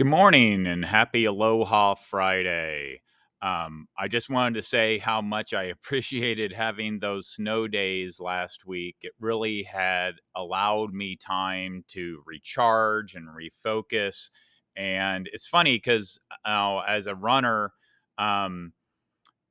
Good morning and happy Aloha Friday. I just wanted to say how much I appreciated having those snow days last week. It really had allowed me time to recharge and refocus. And it's funny because as a runner, um,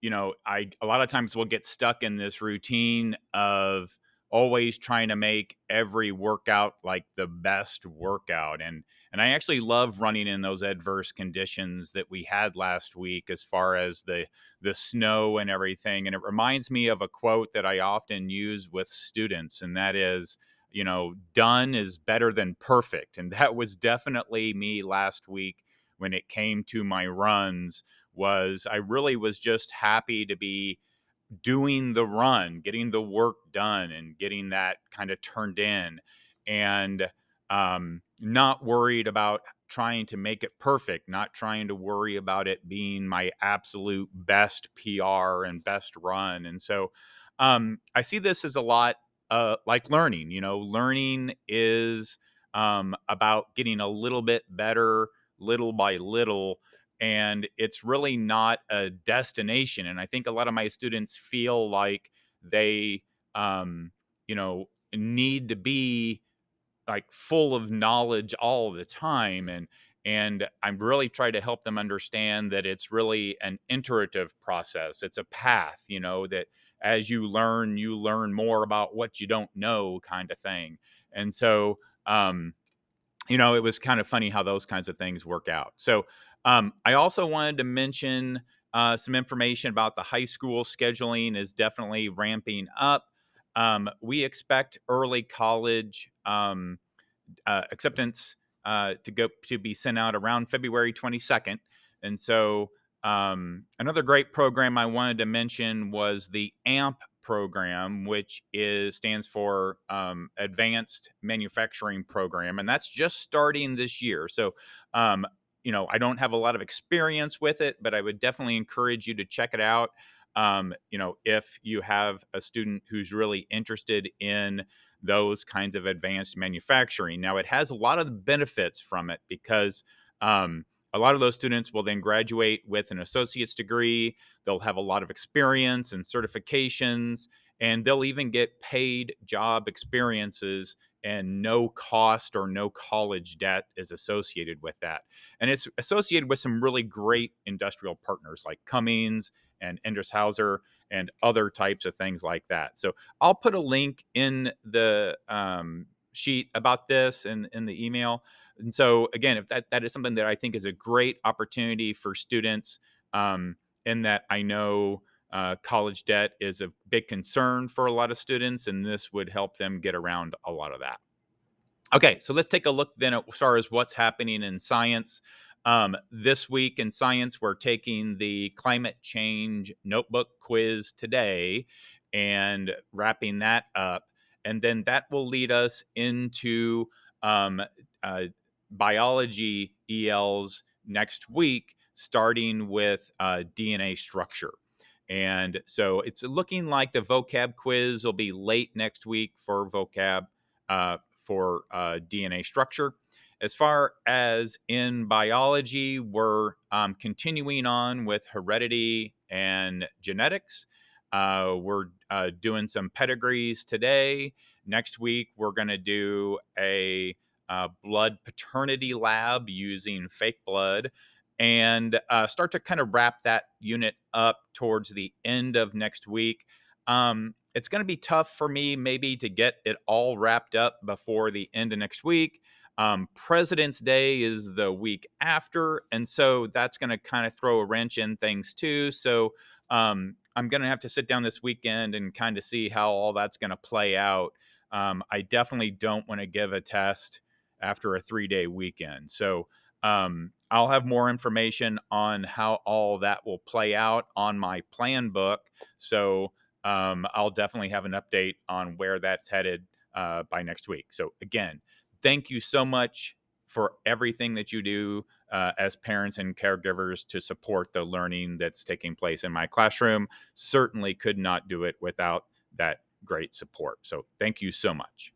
I a lot of times will get stuck in this routine of always trying to make every workout like the best workout. And I actually love running in those adverse conditions that we had last week as far as the snow and everything. And it reminds me of a quote that I often use with students, and that is, done is better than perfect. And that was definitely me last week when it came to my runs. Was I really was just happy to be doing the run, getting the work done, and getting that kind of turned in, and not worried about trying to make it perfect, not trying to worry about it being my absolute best PR and best run. And so I see this as a lot like learning. Learning is about getting a little bit better little by little, and it's really not a destination. And I think a lot of my students feel like they um need to be like full of knowledge all the time. And I'm really trying to help them understand that it's really an iterative process. It's a path, that as you learn more about what you don't know, kind of thing. And so it was kind of funny how those kinds of things work out. So I also wanted to mention some information about the high school. Scheduling is definitely ramping up. We expect early college acceptance to be sent out around February 22nd. And so another great program I wanted to mention was the AMP program, which stands for Advanced Manufacturing Program, and that's just starting this year. So I don't have a lot of experience with it, but I would definitely encourage you to check it out. If you have a student who's really interested in those kinds of advanced manufacturing. Now, it has a lot of benefits from it because a lot of those students will then graduate with an associate's degree. They'll have a lot of experience and certifications, and they'll even get paid job experiences, and no cost or no college debt is associated with that. And it's associated with some really great industrial partners like Cummins and Endress and other types of things like that. So I'll put a link in the sheet about this in the email. And so again, if that is something that I think is a great opportunity for students, in that I know college debt is a big concern for a lot of students, and this would help them get around a lot of that. Okay, so let's take a look then at as far as what's happening in science. This week in science, we're taking the climate change notebook quiz today and wrapping that up. And then that will lead us into um, uh, biology ELs next week, starting with DNA structure. And so it's looking like the vocab quiz will be late next week for vocab for DNA structure. As far as in biology, we're continuing on with heredity and genetics. We're doing some pedigrees today. Next week, we're going to do a blood paternity lab using fake blood, and start to kind of wrap that unit up towards the end of next week. It's going to be tough for me maybe to get it all wrapped up before the end of next week. President's Day is the week after, and so that's going to kind of throw a wrench in things too. So I'm going to have to sit down this weekend and kind of see how all that's going to play out. I definitely don't want to give a test after a 3-day weekend. So I'll have more information on how all that will play out on my plan book. So I'll definitely have an update on where that's headed by next week. So, again, thank you so much for everything that you do as parents and caregivers to support the learning that's taking place in my classroom. Certainly could not do it without that great support. So, thank you so much.